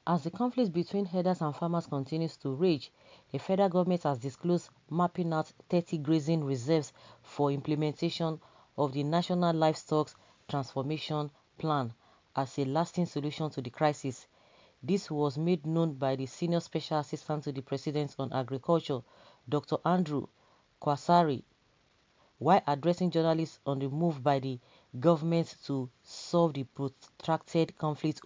As the conflict between herders and farmers continues to rage, the federal government has disclosed mapping out 30 grazing reserves for implementation of the National Livestock Transformation Plan as a lasting solution to the crisis. This was made known by the Senior Special Assistant to the President on Agriculture, Dr. Andrew Kwasari, while addressing journalists on the move by the government to solve the protracted conflict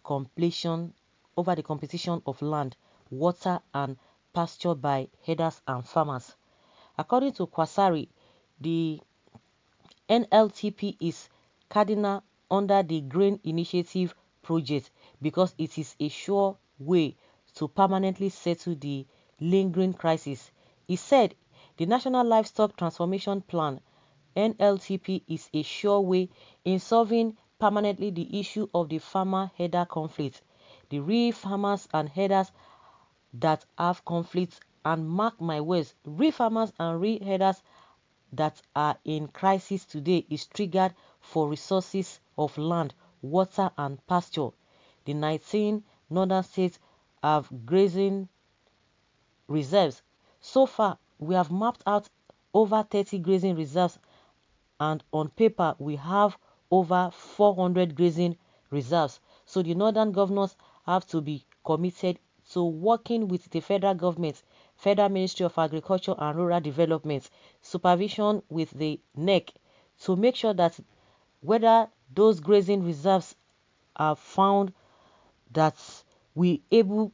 completion over the competition of land, water and pasture by herders and farmers. According to Kwasari, the NLTP is cardinal under the Grain Initiative project because it is a sure way to permanently settle the lingering crisis. He said the National Livestock Transformation Plan NLTP is a sure way in solving permanently the issue of the farmer-herder conflict. The real farmers and herders that have conflicts, and mark my words, real farmers and real herders that are in crisis today is triggered for resources of land, water and pasture. The 19 northern states have grazing reserves. So far, we have mapped out over 30 grazing reserves, and on paper we have over 400 grazing reserves. So the northern governors have to be committed to working with the federal government, Federal Ministry of Agriculture and Rural Development, supervision with the NEC, to make sure that whether those grazing reserves are found, that we able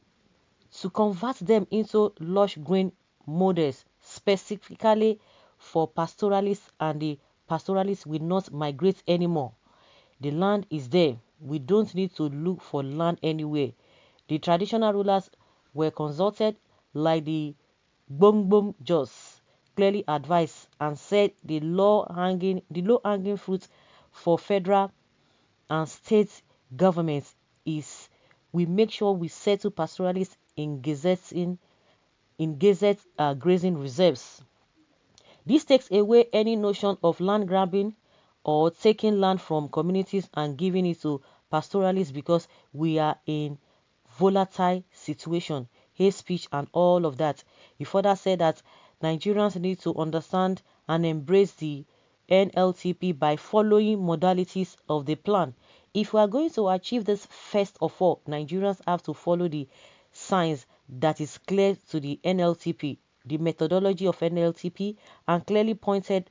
to convert them into lush green models specifically for pastoralists, and the pastoralists will not migrate anymore. The land is there. We don't need to look for land anywhere. The traditional rulers were consulted, like the Bongbong Jos clearly advised and said the low-hanging fruit for federal and state governments is we make sure we settle pastoralists in gazette grazing reserves. This takes away any notion of land grabbing or taking land from communities and giving it to pastoralists, because we are in volatile situation, hate speech and all of that. He further said that Nigerians need to understand and embrace the NLTP by following modalities of the plan. If we are going to achieve this, first of all, Nigerians have to follow the signs that is clear to the NLTP, the methodology of NLTP, and clearly pointed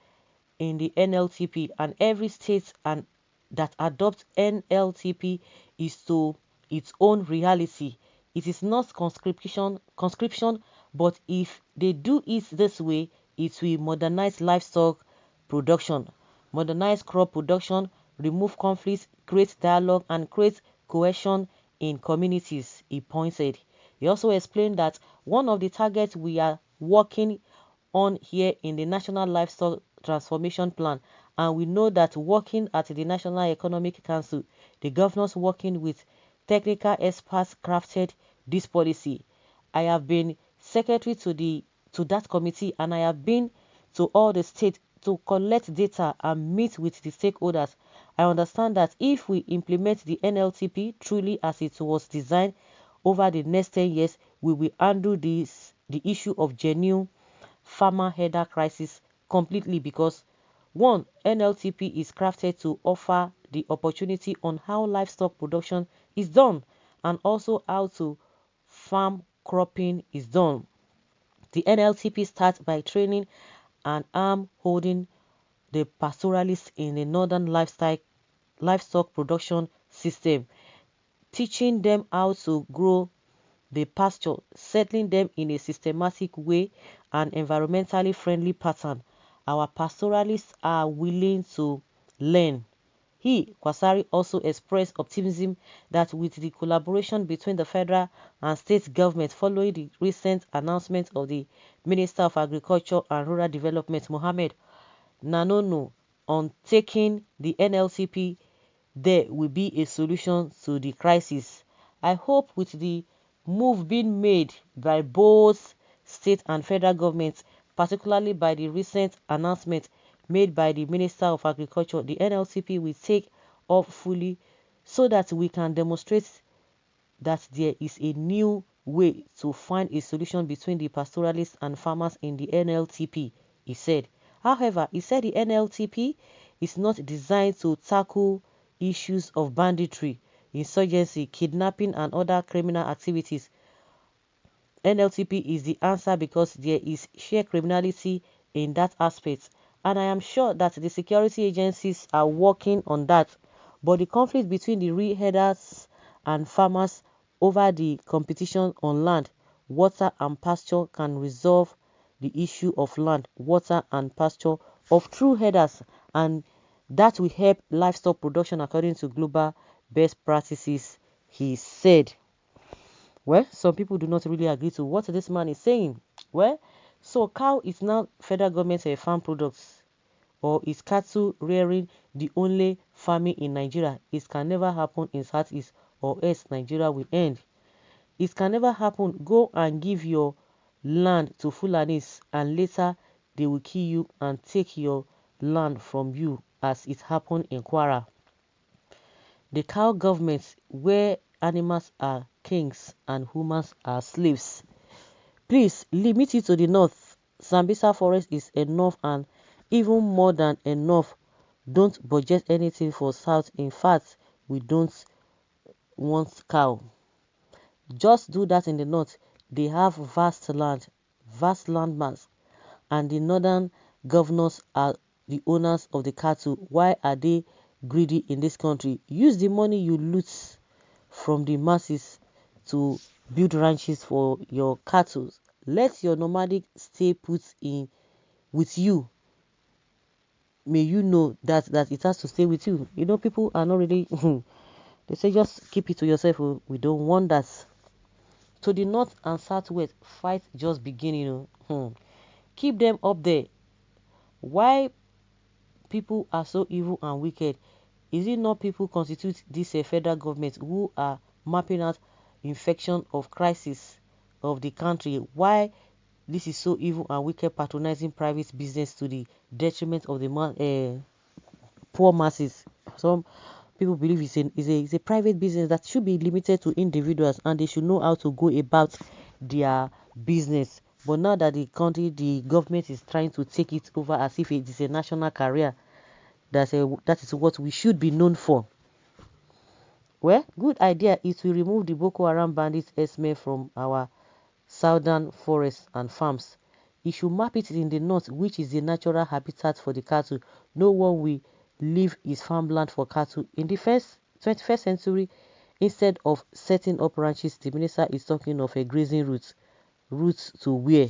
in the NLTP, and every state and that adopts NLTP is to its own reality. It is not conscription, but if they do it this way, it will modernize livestock production, modernize crop production, remove conflicts, create dialogue, and create cohesion in communities, he pointed. He also explained that one of the targets we are working on here in the National Livestock Transformation Plan, and we know that working at the National Economic Council, the governors working with technical experts crafted this policy. I have been secretary to that committee, and I have been to all the states to collect data and meet with the stakeholders. I understand that if we implement the NLTP truly as it was designed over the next 10 years, we will handle the issue of genuine farmer-herder crisis completely, because one, NLTP is crafted to offer the opportunity on how livestock production is done and also how to farm cropping is done. The NLTP starts by training and arm holding the pastoralists in the northern livestock production system, teaching them how to grow the pasture, settling them in a systematic way and environmentally friendly pattern. Our pastoralists are willing to learn. Kwasari, also expressed optimism that with the collaboration between the federal and state government following the recent announcement of the Minister of Agriculture and Rural Development, Mohammed Nanono, on taking the NLCP, there will be a solution to the crisis. I hope with the move being made by both state and federal governments, particularly by the recent announcement made by the Minister of Agriculture, the NLCP will take off fully so that we can demonstrate that there is a new way to find a solution between the pastoralists and farmers in the NLTP, he said. However, he said the NLTP is not designed to tackle issues of banditry, insurgency, kidnapping, and other criminal activities. NLTP is the answer because there is sheer criminality in that aspect, and I am sure that the security agencies are working on that. But the conflict between the real herders and farmers over the competition on land, water, and pasture can resolve the issue of land, water, and pasture of true herders, and that will help livestock production according to global best practices, he said. Well, some people do not really agree to what this man is saying. Well, so cow is now federal government farm products, or is cattle rearing the only farming in Nigeria? It can never happen in Southeast, or else Nigeria will end. It can never happen. Go and give your land to Fulanis and later they will kill you and take your land from you, as it happened in Kwara. The cow government, where animals are kings and humans are slaves. Please limit it to the north. Sambisa forest is enough and even more than enough. Don't budget anything for south. In fact, we don't want cow. Just do that in the north. They have vast land mass, and the northern governors are the owners of the cattle. Why are they greedy in this country? Use the money you loot from the masses to build ranches for your cattle. Let your nomadic stay put in with you. May you know that it has to stay with you. You know, people are not really they say just keep it to yourself. Oh. We don't want that. To the north and southwest, fight just beginning. Keep them up there. Why people are so evil and wicked? Is it not people constitute this federal government who are mapping out infection of crisis of the country? Why this is so evil and wicked, patronizing private business to the detriment of the poor masses? Some people believe it's a private business that should be limited to individuals, and they should know how to go about their business. But now that the government is trying to take it over as if it is a national career, that is what we should be known for. Well, good idea. It will remove the Boko Haram bandits Herdsmen from our southern forests and farms. It should map it in the north, which is the natural habitat for the cattle. No one will leave his farmland for cattle. In the 21st century, instead of setting up ranches, the minister is talking of a grazing routes to where?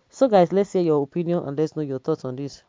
So guys, let's hear your opinion and let's know your thoughts on this.